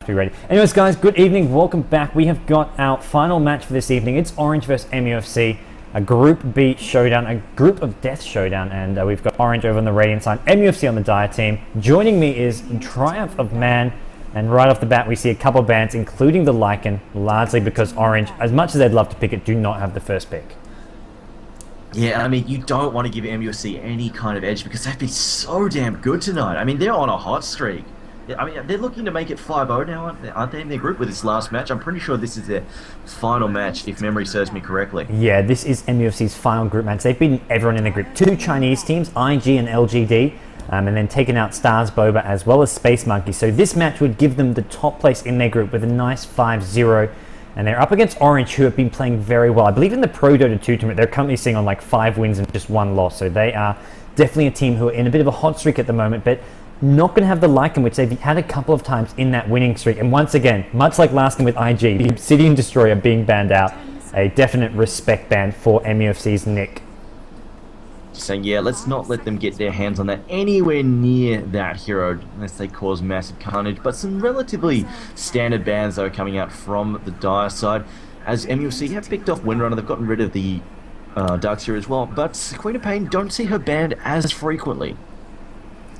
Be ready. Anyways, guys, good evening. Welcome back. We have got our final match for this evening. It's Orange versus MUFC, a Group B showdown, a Group of Death showdown, and we've got Orange over on the Radiant side, MUFC on the Dire team. Joining me is Triumph of Man, and right off the bat, we see a couple of bans, including the Lycan, largely because Orange, as much as they'd love to pick it, do not have the first pick. Yeah, I mean, you don't want to give MUFC any kind of edge because they've been so damn good tonight. I mean, they're on a hot streak. I mean, they're looking to make it 5-0 now, aren't they, in their group with this last match? I'm pretty sure this is their final match, if memory serves me correctly. Yeah, this is MUFC's final group match. They've beaten everyone in the group. 2 Chinese teams, IG and LGD, and then taken out Stars Boba as well as Space Monkey. So this match would give them the top place in their group with a nice 5-0. And they're up against Orange, who have been playing very well. I believe in the Pro Dota 2 tournament, they're currently sitting on like 5 wins and just 1 loss. So they are definitely a team who are in a bit of a hot streak at the moment, but not going to have the Lycan, which they've had a couple of times in that winning streak. And once again, much like last time with IG, the Obsidian Destroyer being banned out, a definite respect ban for MUFC's Nick. Just saying, yeah, let's not let them get their hands on that anywhere near that hero unless they cause massive carnage. But some relatively standard bans, though, coming out from the Dire side. As MUFC have picked off Windrunner, they've gotten rid of the Darkseer as well. But Queen of Pain, don't see her banned as frequently.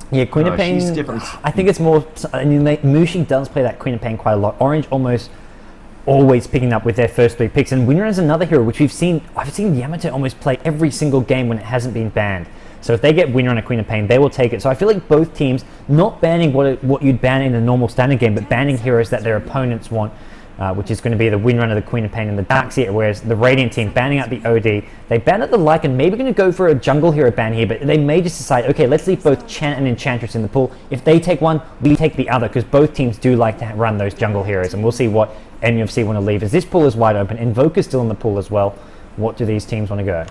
Yeah, Queen of Pain, I think it's more, I mean, Mushi does play that Queen of Pain quite a lot. Orange almost always picking up with their first 3 picks, and Windrunner is another hero which I've seen Yamato almost play every single game when it hasn't been banned. So if they get Windrunner Queen of Pain, they will take it. So I feel like both teams not banning what you'd ban in a normal standard game, but banning heroes that their opponents want, which is going to be the Windrunner, the Queen of Pain, and the Darkseer, whereas the Radiant team banning out the OD. They ban out the Lycan, maybe going to go for a jungle hero ban here, but they may just decide, okay, let's leave both Chant and Enchantress in the pool. If they take one, we take the other, because both teams do like to run those jungle heroes, and we'll see what MUFC want to leave, as this pool is wide open. Invoke is still in the pool as well. What do these teams want to go?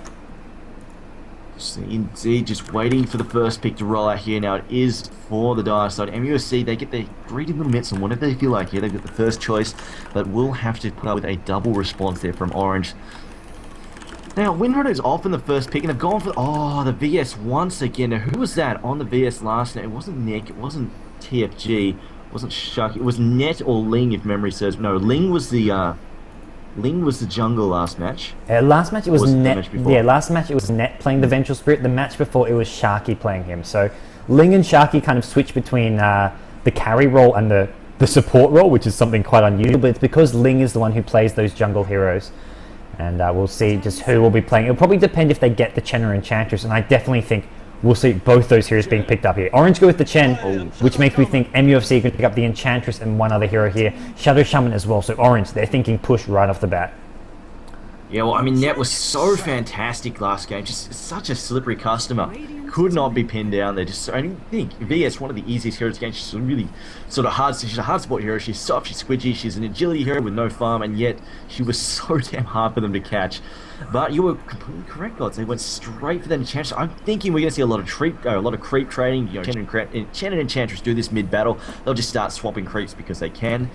Indeed, just waiting for the first pick to roll out here now. It is for the Dire side. MUFC, they get their greedy little mitts on whatever they feel like here. They've got the first choice, but will have to put up with a double response there from Orange. Now, Windrunner is off in the first pick, and they've gone for the VS once again. Now, who was that on the VS last night? It wasn't Nick, it wasn't TFG, it wasn't Shuck, it was Net or Ling, if memory serves. No, Ling was the jungle last match. Last match it was Net. Yeah, last match it was Net playing the Vengeful Spirit. The match before it was Sharky playing him. So Ling and Sharky kind of switch between the carry role and the support role, which is something quite unusual. But it's because Ling is the one who plays those jungle heroes, and we'll see just who will be playing. It'll probably depend if they get the Chen or Enchantress, and I definitely think we'll see both those heroes being picked up here. Orange go with the Chen, which makes me think MUFC can pick up the Enchantress and one other hero here. Shadow Shaman as well. So Orange, they're thinking push right off the bat. Yeah, well, I mean, Net was so fantastic last game. Just such a slippery customer. Could not be pinned down there. Just, I think VS, one of the easiest heroes against. She's really sort of hard. She's a hard support hero. She's soft, she's squidgy, she's an agility hero with no farm, and yet she was so damn hard for them to catch. But you were completely correct, Gods. They went straight for that Enchantress. I'm thinking we're going to see a lot of creep trading. You know, Chen and Enchantress do this mid-battle. They'll just start swapping creeps because they can.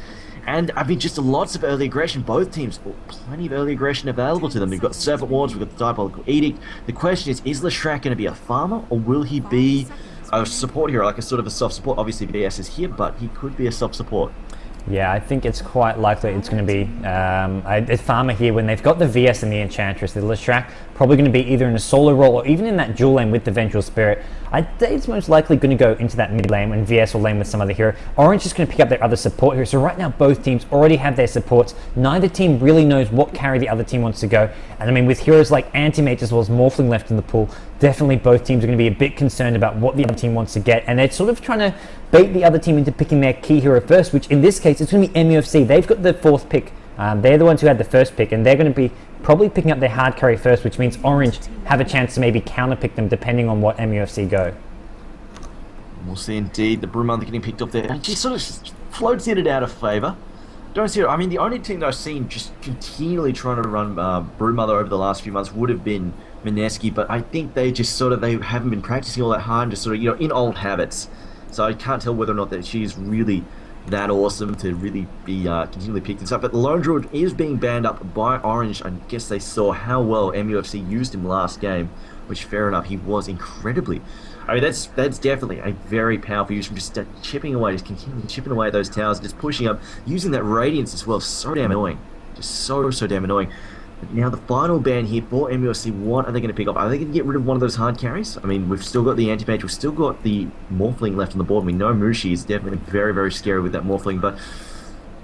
And, I mean, just lots of early aggression. Both teams, plenty of early aggression available to them. We've got Serpent Wards, we've got the Diabolical Edict. The question is Leshrac going to be a farmer, or will he be a support hero, like a sort of a soft support? Obviously, VS is here, but he could be a soft support. Yeah, I think it's quite likely it's going to be a farmer here when they've got the VS and the Enchantress. The Leshrac probably going to be either in a solo role or even in that dual lane with the Vengeful Spirit. I'd say it's most likely going to go into that mid lane when VS will lane with some other hero. Orange is going to pick up their other support hero. So right now both teams already have their supports. Neither team really knows what carry the other team wants to go. And I mean, with heroes like Anti-Mage as well as Morphling left in the pool, definitely both teams are going to be a bit concerned about what the other team wants to get. And they're sort of trying to bait the other team into picking their key hero first, which in this case it's going to be MUFC. They've got the 4th pick. They're the ones who had the first pick, and they're going to be probably picking up their hard carry first, which means Orange have a chance to maybe counter pick them depending on what MUFC go. We'll see indeed. The Broodmother getting picked up there. And she sort of floats in and out of favour. Don't see her. I mean, the only team that I've seen just continually trying to run Broodmother over the last few months would have been Mineski, but I think they just sort of, they haven't been practicing all that hard and just sort of, you know, in old habits. So I can't tell whether or not that she's really that awesome to really be continually picked and stuff. But the Lone Druid is being banned up by Orange. I guess they saw how well MUFC used him last game, which fair enough, he was incredibly I mean, that's definitely a very powerful use from just chipping away, just continuing chipping away at those towers, just pushing up, using that radiance as well. So damn annoying. Just so damn annoying. But now the final ban here for MUFC, what are they going to pick up? Are they going to get rid of one of those hard carries? I mean, we've still got the anti-mage, we've still got the Morphling left on the board. We know Mushi is definitely very, very scary with that Morphling, but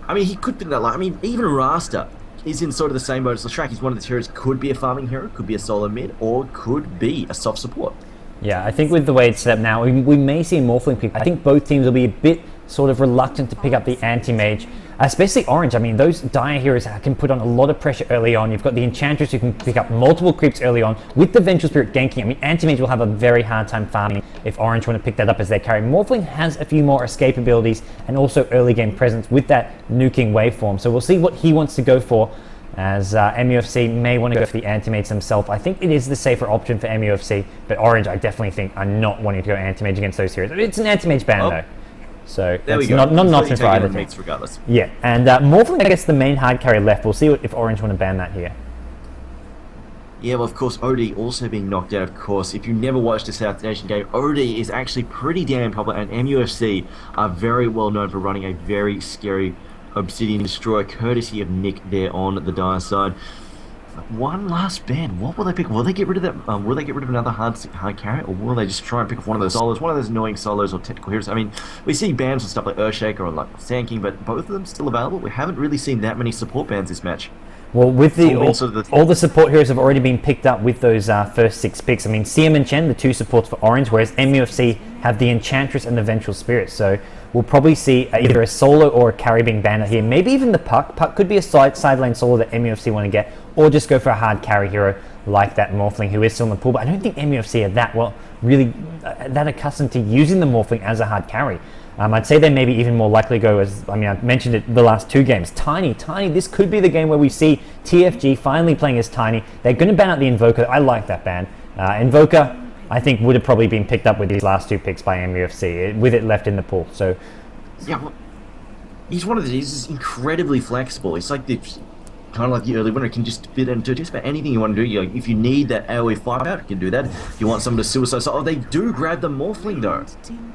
I mean, he could be that. I mean, even Rasta is in sort of the same boat as Leshrac. He's one of the heroes. Could be a farming hero, could be a solo mid, or could be a soft support. Yeah, I think with the way it's set up now, we may see Morphling pick. I think both teams will be a bit sort of reluctant to pick up the anti-mage, especially Orange. I mean, those Dire heroes can put on a lot of pressure early on. You've got the Enchantress who can pick up multiple creeps early on. With the Vengeful Spirit ganking, I mean, anti-mage will have a very hard time farming if Orange want to pick that up as their carry. Morphling has a few more escape abilities and also early game presence with that nuking waveform. So we'll see what he wants to go for, as MUFC may want to go for the anti-mage themselves. I think it is the safer option for MUFC, but Orange I definitely think are not wanting to go anti-mage against those heroes. It's an anti-mage ban though, so that's not an option for either team. Regardless. Yeah, and Morphling, I guess, the main hard carry left. We'll see if Orange want to ban that here. Yeah, well, of course, OD also being knocked out, of course. If you never watched a South Asian game, OD is actually pretty damn popular, and MUFC are very well known for running a very scary Obsidian Destroyer, courtesy of Nick there on the Dire side. One last ban. What will they pick? Will they get rid of that? Will they get rid of another hard carry, or will they just try and pick up one of those solos, one of those annoying solos or technical heroes? I mean, we see bans and stuff like Earthshaker or like Sand King, but both of them still available. We haven't really seen that many support bans this match. Well, with all the support heroes have already been picked up with those first 6 picks. I mean, CM and Chen, the 2 supports for Orange, whereas MUFC have the Enchantress and the Vengeful Spirit. So we'll probably see either a solo or a carry being banned here. Maybe even the Puck. Puck could be a side lane solo that MUFC want to get, or just go for a hard carry hero like that Morphling who is still in the pool. But I don't think MUFC are that that accustomed to using the Morphling as a hard carry. I'd say they maybe even more likely go as, I mean, I've mentioned it the last 2 games. Tiny, this could be the game where we see TFG finally playing as Tiny. They're going to ban out the Invoker. I like that ban. Invoker, I think, would have probably been picked up with these last 2 picks by MUFC, with it left in the pool. So, yeah, well, he's one of the, he's incredibly flexible. It's like the, kind of like the early winner, can just fit into just about anything you want to do. If you need that AoE 5 out, you can do that. If you want someone to suicide, so they do grab the Morphling though.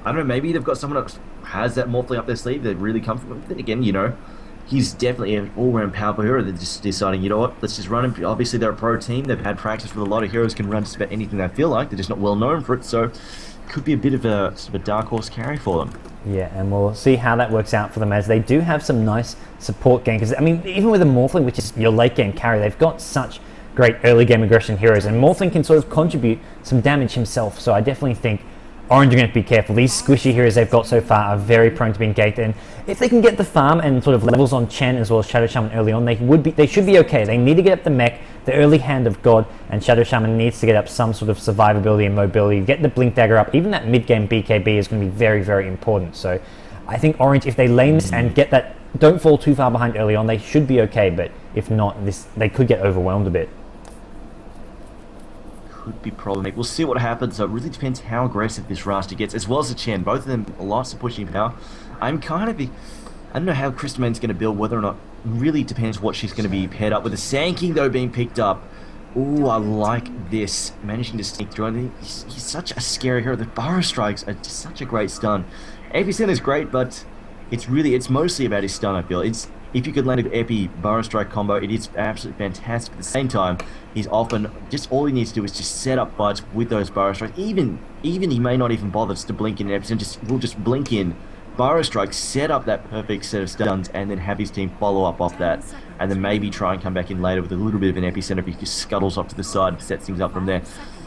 I don't know, maybe they've got someone that has that Morphling up their sleeve, they're really comfortable with it. Again, you know, he's definitely an all-round powerful hero. They're just deciding, you know what, let's just run him. Obviously they're a pro team, they've had practice with a lot of heroes, can run just about anything they feel like, they're just not well known for it, so could be a bit of a sort of a dark horse carry for them. Yeah, and we'll see how that works out for them, as they do have some nice support game. Because I mean, even with a Morphling, which is your late game carry, they've got such great early game aggression heroes, and Morphling can sort of contribute some damage himself. So I definitely think Orange are going to be careful. These squishy heroes they've got so far are very prone to being ganked, and if they can get the farm and sort of levels on Chen as well as Shadow Shaman early on, they should be okay. They need to get up the mech, the early Hand of God, and Shadow Shaman needs to get up some sort of survivability and mobility. Get the Blink Dagger up. Even that mid-game BKB is going to be very, very important. So I think Orange, if they lane this and get that, don't fall too far behind early on, they should be okay, but if not, they could get overwhelmed a bit. Could be problematic. We'll see what happens. So it really depends how aggressive this Rasta gets, as well as the Chen. Both of them lots of pushing power. I don't know how Crystalmane's going to build, whether or not, really depends what she's going to be paired up with. The Sand King though being picked up. Ooh, I like this. Managing to sneak through. I think he's such a scary hero. The Burrow Strikes are just such a great stun. AP Stun is great, but it's mostly about his stun, I feel. If you could land an Epi Burrow Strike combo, it is absolutely fantastic. At the same time, he's often, just all he needs to do is just set up fights with those Burrow Strikes. Even he may not even bother to blink in an Epi Stun, we'll just blink in Burrow Strike, set up that perfect set of stuns, and then have his team follow up off that, and then maybe try and come back in later with a little bit of an epicenter if he just scuttles off to the side and sets things up from there.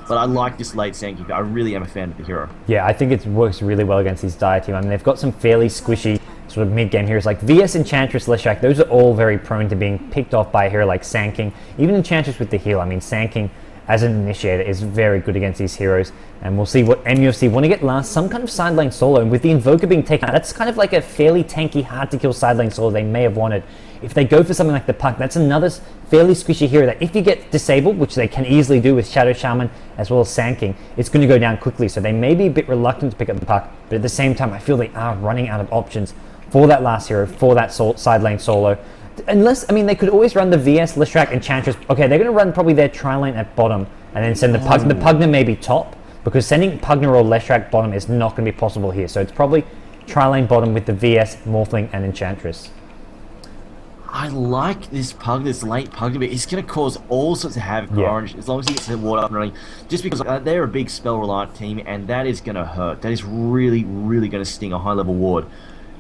But I like this late Sand King. I really am a fan of the hero. Yeah, I think it works really well against these Dire team. I mean, they've got some fairly squishy sort of mid-game heroes like VS, Enchantress, Leshrac. Those are all very prone to being picked off by a hero like Sand King. Even Enchantress with the heal. I mean, Sand King as an initiator is very good against these heroes, and we'll see what MUFC want to get last, some kind of side lane solo, and with the Invoker being taken out, that's kind of like a fairly tanky, hard to kill side lane solo they may have wanted. If they go for something like the Puck, that's another fairly squishy hero that if you get disabled, which they can easily do with Shadow Shaman as well as Sand King, it's going to go down quickly, so they may be a bit reluctant to pick up the Puck, but at the same time I feel they are running out of options for that last hero, for that side lane solo. Unless, I mean, they could always run the VS, Leshrac, Enchantress. Okay, they're going to run probably their tri-lane at bottom and then send the Pugna maybe top. because sending Pugna or Leshrac bottom is not going to be possible here. So it's probably tri-lane bottom with the VS, Morphling, and Enchantress. I like this late Pugna, but it's going to cause all sorts of havoc for Orange as long as he gets the water up and running. Just because they're a big spell-reliant team, and that is going to hurt. That is really, really going to sting a high-level ward.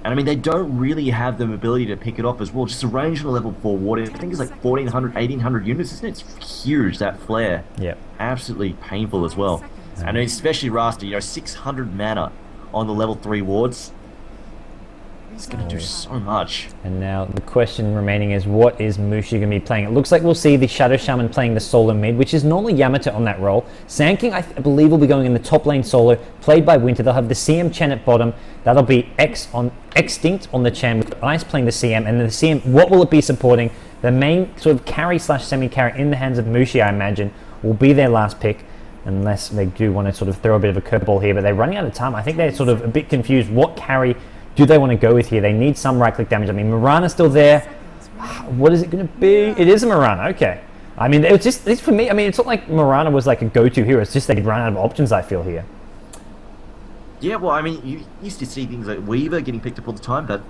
And I mean, they don't really have the ability to pick it off as well. Just a range on a level 4 ward, I think it's like 1,400, 1,800 units, isn't it? It's huge, that flare. Yep. Absolutely painful as well. And especially Rasta, 600 mana on the level 3 wards. It's going to do so much. And now the question remaining is, what is Mushi going to be playing? It looks like we'll see the Shadow Shaman playing the solo mid, which is normally Yamato on that role. Sand King, I believe, will be going in the top lane solo, played by Winter. They'll have the CM Chen at bottom. That'll be Extinct on the Chen, with Ice playing the CM. And the CM, what will it be supporting? The main sort of carry / semi-carry in the hands of Mushi, I imagine, will be their last pick. Unless they do want to sort of throw a bit of a curveball here. But they're running out of time. I think they're sort of a bit confused. What carry do they want to go with here? They need some right-click damage. I mean, Mirana's still there. What is it going to be? It is a Mirana, okay. I mean, it's for me, I mean, it's not like Mirana was like a go-to hero. It's just they run out of options, I feel, here. Yeah, well, I mean, you used to see things like Weaver getting picked up all the time, but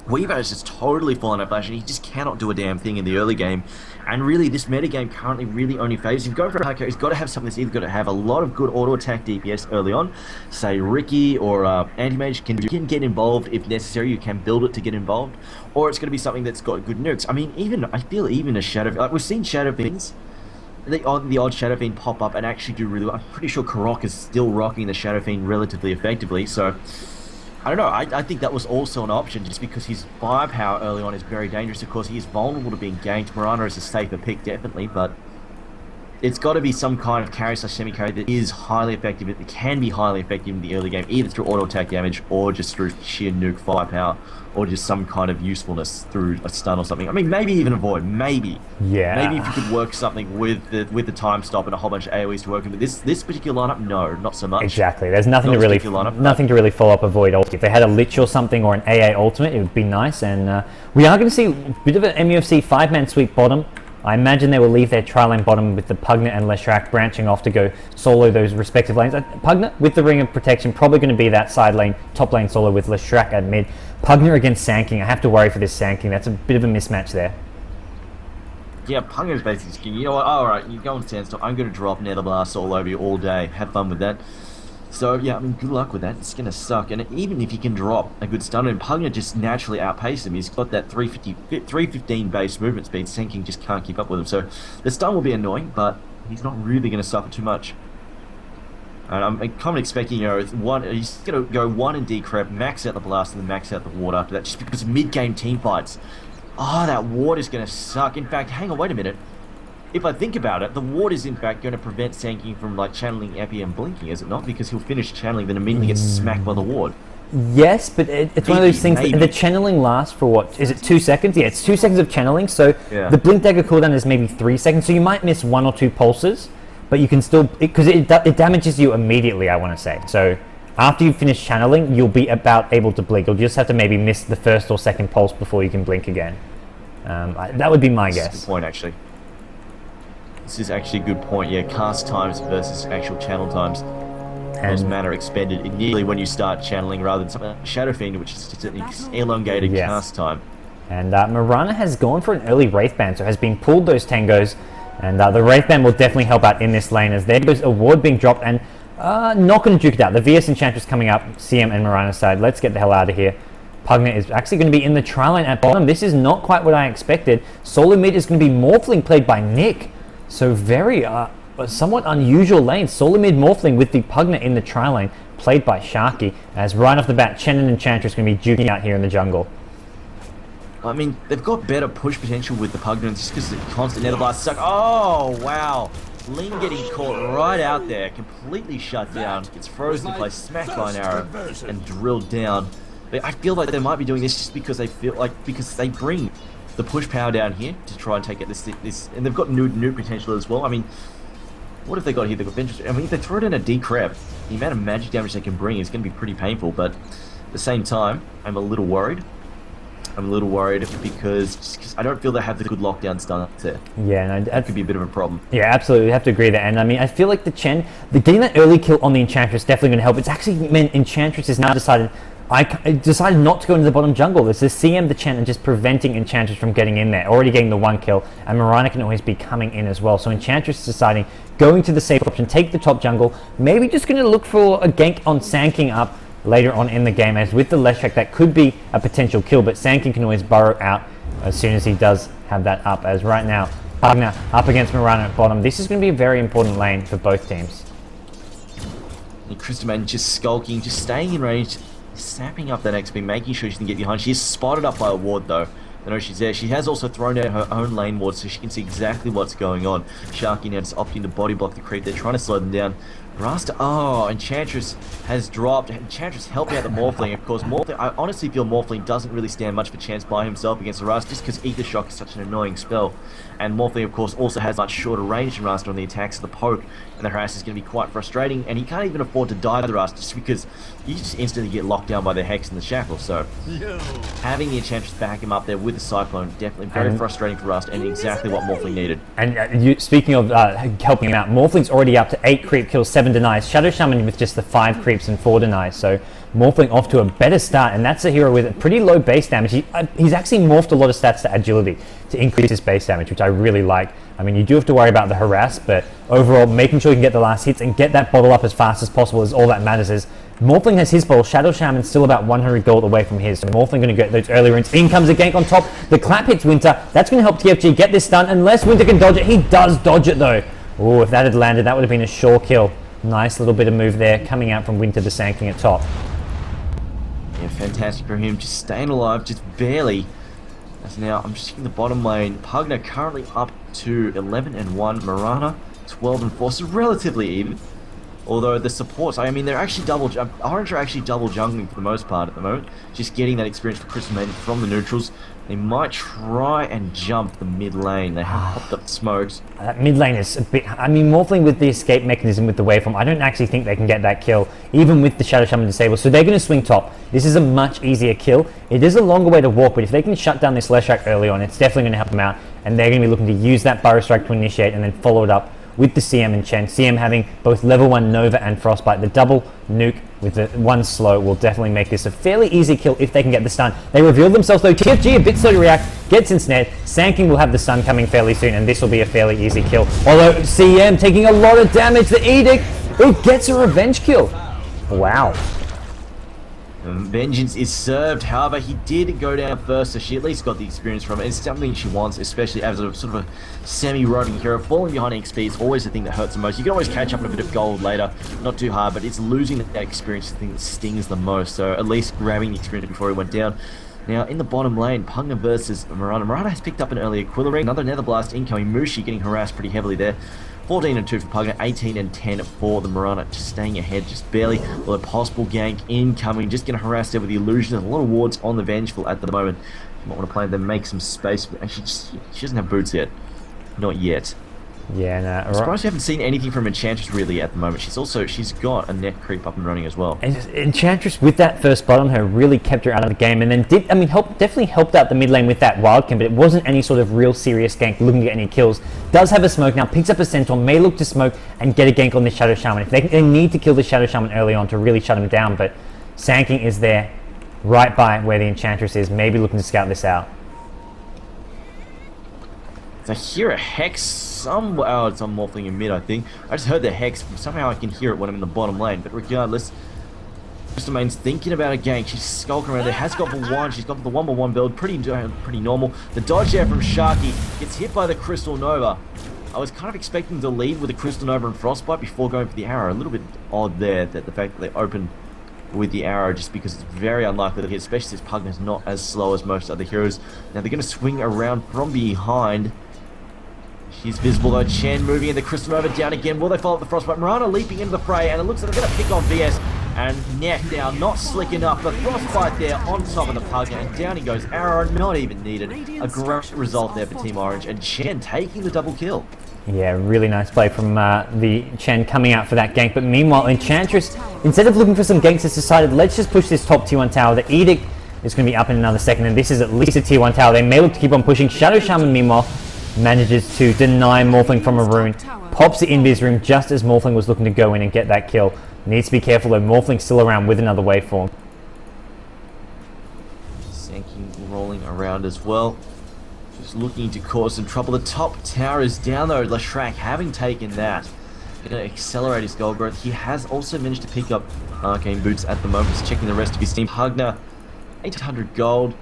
Weaver has just totally fallen out of fashion. He just cannot do a damn thing in the early game. And really, this metagame currently really only favors. If you go for a hard carry, he's got to have something that's either got to have a lot of good auto-attack DPS early on. Say Ricky or Anti-Mage can get involved if necessary. You can build it to get involved. Or it's going to be something that's got good nukes. I mean, I feel even a Shadow... Like, we've seen Shadow Fiends, the odd Shadow Fiend pop up and actually do really well. I'm pretty sure Karok is still rocking the Shadow Fiend relatively effectively, so... I don't know, I think that was also an option just because his firepower early on is very dangerous. Of course, he is vulnerable to being ganked. Mirana is a safer pick, definitely, but it's got to be some kind of carry / semi-carry that is highly effective. It can be highly effective in the early game, either through auto-attack damage or just through sheer nuke firepower or just some kind of usefulness through a stun or something. I mean, maybe even a void, maybe. Yeah. Maybe if you could work something with the time stop and a whole bunch of AoEs to work with. But this particular lineup, no, not so much. Exactly. There's nothing to really follow up a void ult. If they had a Lich or something or an AA ultimate, it would be nice. And we are going to see a bit of an MUFC 5-man sweep bottom. I imagine they will leave their tri-lane bottom with the Pugna and Leshrac branching off to go solo those respective lanes. Pugna with the Ring of Protection, probably going to be that side lane, top lane solo with Leshrac at mid. Pugna against Sand King. I have to worry for this Sand King. That's a bit of a mismatch there. Yeah, Pugna's basically skin. You know what? Alright, you go on Sandstorm. I'm going to drop Nether Blast all over you all day. Have fun with that. So, yeah, I mean, good luck with that. It's going to suck. And even if he can drop a good stun, and Pugna just naturally outpaces him, he's got that 315 base movement speed. Sand King just can't keep up with him. So, the stun will be annoying, but he's not really going to suffer too much. And I'm kind of expecting, he's going to go 1 and decrep, max out the blast, and then max out the ward after that, just because mid-game team fights. Oh, that ward is going to suck. In fact, hang on, wait a minute. If I think about it, the ward is in fact going to prevent Sand King from like channeling Epi and blinking, is it not? Because he'll finish channeling, then immediately gets smacked by the ward. Yes, but it's one of those things that the channeling lasts for what? Is it 2 seconds? Yeah, it's 2 seconds of channeling, so the blink dagger cooldown is maybe 3 seconds, so you might miss 1 or 2 pulses, but you can still, because it damages you immediately, I want to say. So after you finish channeling, you'll be about able to blink. You'll just have to maybe miss the first or second pulse before you can blink again. That would be my guess. Good point, actually. This is actually a good point. Yeah, cast times versus actual channel times. Those mana expended immediately when you start channeling, rather than something like Shadow Fiend, which is just an elongated cast time. And Mirana has gone for an early Wraith Band, so has been pulled those tangos, and the Wraith Band will definitely help out in this lane, as there goes a ward being dropped, and not going to juke it out. The VS Enchantress coming up, CM and Mirana's side. Let's get the hell out of here. Pugna is actually going to be in the tri-lane at bottom. This is not quite what I expected. Solo mid is going to be Morphling, played by Nick. So very, somewhat unusual lane. Solo mid Morphling with the Pugna in the tri-lane, played by Sharky. As right off the bat, Chen and Enchantress going to be duking out here in the jungle. I mean, they've got better push potential with the Pugna just because the constant Nether Blast suck. Oh, wow. Ling getting caught right out there, completely shut down, gets frozen in place, smacked by an arrow, and drilled down. But I feel like they might be doing this just because they feel like, because they bring the push power down here to try and take out this, and they've got nuke potential as well. I mean, what have they got here? They've got Vengeance. I mean, if they throw it in a decrep, the amount of magic damage they can bring is going to be pretty painful, but at the same time, I'm a little worried. I'm a little worried because I don't feel they have the good lockdown stun there. Yeah, no, that could be a bit of a problem. Yeah, absolutely. We have to agree there. And I mean, I feel like getting that early kill on the Enchantress is definitely going to help. It's actually meant Enchantress has now decided, I decided not to go into the bottom jungle. There's this CM the Chen and just preventing Enchantress from getting in there, already getting the 1 kill, and Mirana can always be coming in as well. So Enchantress is deciding, going to the safe option, take the top jungle, maybe just going to look for a gank on Sanking up later on in the game, as with the Leshrac that could be a potential kill, but Sanking can always burrow out as soon as he does have that up, as right now, Pugna up against Mirana at bottom. This is going to be a very important lane for both teams. And Christoman just skulking, just staying in range, snapping up that XP, making sure she can get behind. She is spotted up by a ward though. I know she's there. She has also thrown out her own lane ward so she can see exactly what's going on. Sharky now just opting to body block the creep. They're trying to slow them down. Rasta, Enchantress has dropped. Enchantress helping out the Morphling. Of course, Morphling, I honestly feel Morphling doesn't really stand much of a chance by himself against the Rasta just because Ether Shock is such an annoying spell. And Morphling, of course, also has much shorter range than Rasta on the attacks of the poke. And the harass is going to be quite frustrating. And he can't even afford to die to the Rasta just because you just instantly get locked down by the Hex and the Shackle. So, having the Enchantress back him up there with the Cyclone, definitely very frustrating for Rasta and exactly what Morphling needed. And speaking of helping him out, Morphling's already up to 8 creep kills, 7 denies. Shadow Shaman with just the 5 creeps and 4 denies. So Morphling off to a better start, and that's a hero with a pretty low base damage. He's actually morphed a lot of stats to agility to increase his base damage, which I really like. I mean, you do have to worry about the harass, but overall, making sure you can get the last hits and get that bottle up as fast as possible is all that matters. Is Morphling has his bottle, Shadow Shaman's still about 100 gold away from his, so Morphling going to get those early runes. In comes a gank on top, the clap hits Winter, that's going to help TFG get this stun, unless Winter can dodge it. He does dodge it though. Oh, if that had landed, that would have been a sure kill. Nice little bit of move there, coming out from Winter to Sanking at top. Yeah, fantastic for him, just staying alive, just barely. As now, I'm just checking the bottom lane. Pugna currently up to 11-1, Mirana 12-4, so relatively even. Although the supports, I mean, they're actually Orange are actually double jungling for the most part at the moment. Just getting that experience for Crystal Maiden from the neutrals. They might try and jump the mid lane. They have popped up the smokes. That mid lane is a bit... I mean, Morphling with the escape mechanism with the waveform, I don't actually think they can get that kill, even with the Shadow Shaman disabled. So they're going to swing top. This is a much easier kill. It is a longer way to walk, but if they can shut down this Leshrac early on, it's definitely going to help them out. And they're going to be looking to use that Burrow Strike to initiate and then follow it up with the CM and Chen. CM having both level 1 Nova and Frostbite. The double nuke with the 1 slow will definitely make this a fairly easy kill if they can get the stun. They revealed themselves though. TFG a bit slow to react, gets ensnared. Sanking will have the stun coming fairly soon, and this will be a fairly easy kill. Although CM taking a lot of damage, the Edict, it gets a revenge kill. Wow. Vengeance is served, however, he did go down first, so she at least got the experience from it. It's something she wants, especially as a sort of a semi-roving hero. Falling behind XP is always the thing that hurts the most. You can always catch up on a bit of gold later, not too hard, but it's losing that experience the thing that stings the most. So at least grabbing the experience before he went down. Now, in the bottom lane, Pugna versus Mirana. Mirana has picked up an early Aquila ring, another Nether Blast incoming. Mushi getting harassed pretty heavily there. 14-2 for Pugna, 18-10 for the Mirana, just staying ahead, just barely. Well, a possible gank incoming, just getting harassed there with the illusion. There's a lot of wards on the Vengeful at the moment. You might want to play them, make some space. Actually, she doesn't have boots yet. Not yet. Yeah, no. I'm surprised we haven't seen anything from Enchantress really at the moment. She's got a net creep up and running as well. And Enchantress with that first blood on her really kept her out of the game, and then definitely helped out the mid lane with that wild camp, but it wasn't any sort of real serious gank looking to get any kills. Does have a smoke now, picks up a Centaur, may look to smoke and get a gank on the Shadow Shaman. If they need to kill the Shadow Shaman early on to really shut him down, but Sanking is there right by where the Enchantress is, maybe looking to scout this out. I hear a Hex somewhere. Oh, it's on Morphling in mid, I think. I just heard the Hex. Somehow I can hear it when I'm in the bottom lane. But regardless, Crystal Main's thinking about a gank. She's skulking around there. Has got the 1. She's got the 1x1 build. Pretty normal. The dodge there from Sharky gets hit by the Crystal Nova. I was kind of expecting to lead with the Crystal Nova and Frostbite before going for the arrow. A little bit odd there, that the fact that they opened with the arrow, just because it's very unlikely to hit, especially since Pugna's not as slow as most other heroes. Now they're going to swing around from behind. She's visible though. Chen moving in the Crystal Nova down again. Will they follow up the Frostbite? Mirana leaping into the fray, and it looks like they're going to pick on VS. And neck down, not slick enough. The Frostbite there on top of the Pugna, and down he goes. Arrow not even needed. A great result there for Team Orange, and Chen taking the double kill. Yeah, really nice play from the Chen coming out for that gank. But meanwhile, Enchantress, instead of looking for some ganks, has decided, let's just push this top T1 tower. The Edict is going to be up in another second, and this is at least a tier 1 tower. They may look to keep on pushing. Shadow Shaman, meanwhile, manages to deny Morphling from a rune. Pops the invis room just as Morphling was looking to go in and get that kill. Needs to be careful though, Morphling's still around with another waveform. Sankey rolling around as well. Just looking to cause some trouble. The top tower is down though. Leshrac having taken that. Going to accelerate his gold growth. He has also managed to pick up arcane boots at the moment. Just checking the rest of his team. Hugner, 800 gold.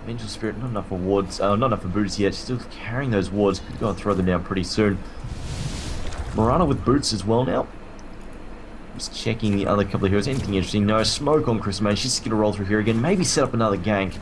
Vengeful Spirit, not enough for wards, not enough for boots yet. Still carrying those wards. Could go and throw them down pretty soon. Morana with boots as well now. Just checking the other couple of heroes. Anything interesting? No. Smoke on Chris Main. She's just going to roll through here again. Maybe set up another gank.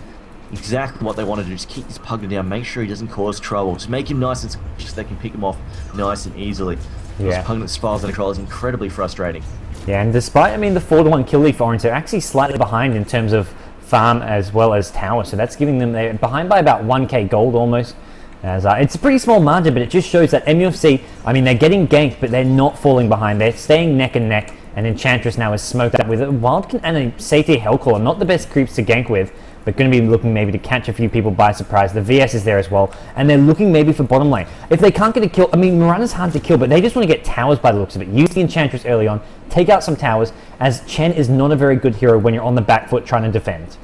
Exactly what they want to do. Just keep this Pugner down. Make sure he doesn't cause trouble. Just make him nice and just they can pick him off nice and easily. Yeah. Pugnant Spirals under control is incredibly frustrating. Yeah, and despite, I mean, the 4-1 kill lead for Orange, they're actually slightly behind in terms of farm as well as tower. So that's giving them, they're behind by about 1k gold almost. As it's a pretty small margin, but it just shows that MUFC, I mean, they're getting ganked, but they're not falling behind. They're staying neck and neck, and Enchantress now is smoked up with a Wildkin and a Safety Hellcaller. Not the best creeps to gank with, but going to be looking maybe to catch a few people by surprise. The VS is there as well, and they're looking maybe for bottom lane. If they can't get a kill, I mean, Mirana's hard to kill, but they just want to get towers by the looks of it. Use the Enchantress early on, take out some towers, as Chen is not a very good hero when you're on the back foot trying to defend.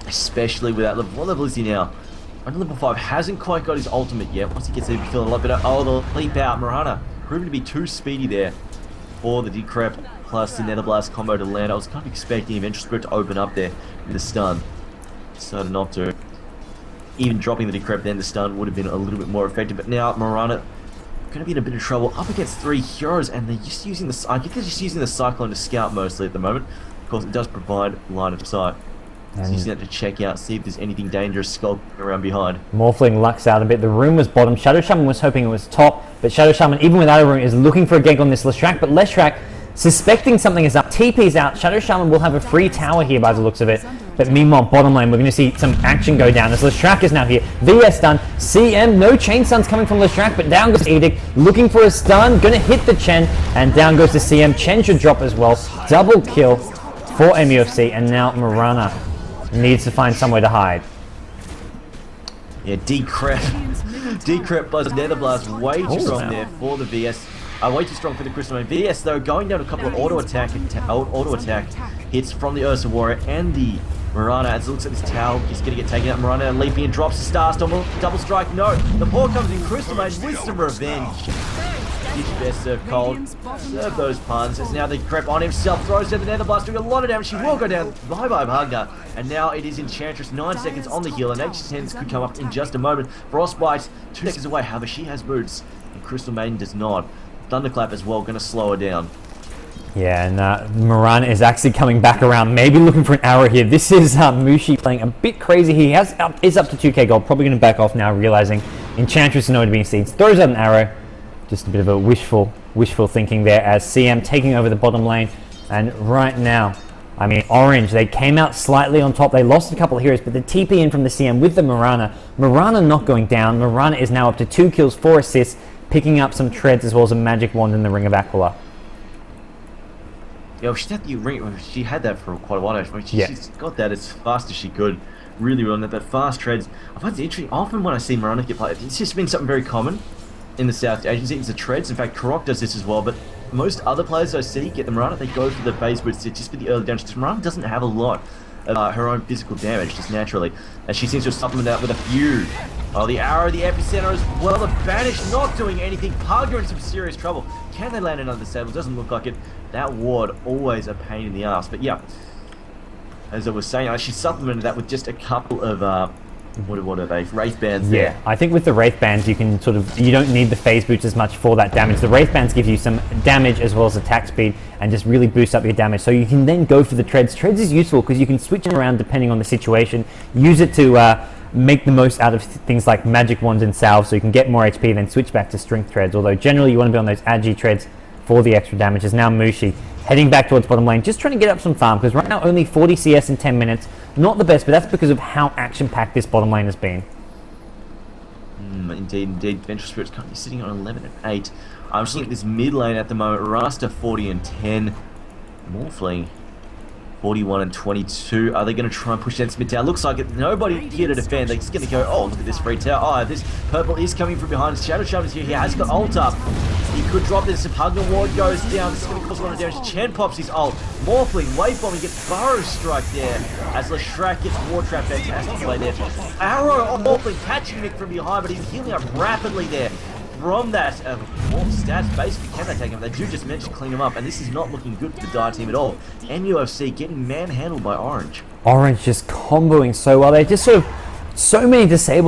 Especially with that level. What level is he now? Under level 5, hasn't quite got his ultimate yet. Once he gets there, he'll be feeling a lot better. Oh, the leap out. Mirana proving to be too speedy there for the Decrep plus the Netherblast combo to land. I was kind of expecting Vengeful Spirit to open up there with the stun. Decided not to. Even dropping the Decrep then the stun would have been a little bit more effective. But now Mirana going to be in a bit of trouble up against 3 heroes, and they're just using the, I think they're just using the Cyclone to scout mostly at the moment. Of course, it does provide line of sight. So using that to check out, see if there's anything dangerous skulking around behind. Morphling lucks out a bit. The rune was bottom. Shadow Shaman was hoping it was top, but Shadow Shaman, even without a rune, is looking for a gank on this Leshrac, but Leshrac, suspecting something is up. TP's out. Shadow Shaman will have a free tower here by the looks of it. But meanwhile, bottom lane, we're going to see some action go down as Leshrac is now here. VS done. CM, no chain stuns coming from Leshrac, but down goes Edict, looking for a stun, going to hit the Chen, and down goes the CM. Chen should drop as well. Double kill for MUFC, and now Mirana needs to find somewhere to hide. Yeah, Decrep plus Netherblast way too strong there for the VS. Way too strong for the Crystal Main. VS though going down a couple of auto attack hits from the Ursa Warrior and the Mirana as it looks at this tower. He's going to get taken out. Mirana and leaping and drops the Starstorm. Double strike, no. The ball comes in. Crystal Main with some revenge. Did your best, serve cold. Serve those puns. As now the Crep on himself throws down the Netherblast, doing a lot of damage. She will go down. Bye-bye, Hugner. And now it is Enchantress, 9 seconds on the heal, and H10s could come up in just a moment. Frostbite, 2 seconds away. However, she has boots, and Crystal Maiden does not. Thunderclap as well, going to slow her down. Yeah, and Mirana is actually coming back around, maybe looking for an arrow here. This is Mushi playing a bit crazy. He is up to 2k gold, probably going to back off now, realizing Enchantress is nowhere to be seen. Throws out an arrow. Just a bit of a wishful thinking there as CM taking over the bottom lane. And right now, I mean, Orange, they came out slightly on top. They lost a couple of heroes, but the TP in from the CM with the Mirana. Mirana not going down. Mirana is now up to 2 kills, 4 assists, picking up some treads as well as a magic wand in the Ring of Aquila. Yeah, she had that for quite a while. She's got that as fast as she could. Really on that fast treads. I find it interesting. Often when I see Mirana get played, it's just been something very common in the South Agency. It's the treads. In fact, Karok does this as well. But most other players I see get the Mirana, they go for the phase boots just for the early damage. Because Mirana doesn't have a lot of her own physical damage, just naturally. And she seems to have supplemented that with a few. Oh, the arrow, the epicenter as well. The banish not doing anything. Pugger in some serious trouble. Can they land another disable? Doesn't look like it. That ward, always a pain in the ass. But yeah, as I was saying, she supplemented that with just a couple of what are they? Wraith bands there. Yeah, I think with the Wraith bands you can you don't need the phase boots as much for that damage. The Wraith bands give you some damage as well as attack speed and just really boost up your damage. So you can then go for the treads. Treads is useful because you can switch it around depending on the situation. Use it to make the most out of things like magic wands and salves so you can get more HP, then switch back to strength treads. Although generally you want to be on those agi treads for the extra damage. As now Mushi heading back towards bottom lane, just trying to get up some farm because right now only 40 CS in 10 minutes. Not the best, but that's because of how action-packed this bottom lane has been. Indeed. Vengeful Spirit's currently sitting on 11 and 8. I'm just looking at this mid lane at the moment. Rasta 40 and 10. Morphling 41 and 22. Are they going to try and push that Smith down? Looks like it. Nobody here to defend. They're just going to go, oh, look at this free tower. Oh, this purple is coming from behind. Shadow Shaman's here. He has got ult up. He could drop this. If Hugger Ward goes down, this is going to cause a lot of damage. Chen pops his ult. Morphling, Wave Bomb, he gets Burrow Strike there. As Leshrac gets War Trap. Fantastic play there. Arrow on Morphling, catching Mick from behind, but he's healing up rapidly there. From that, more stats, basically, can they take him? They do just mention clean him up, and this is not looking good for the Dire team at all. MUFC getting manhandled by Orange. Orange just comboing so well. They just sort of, so many disabled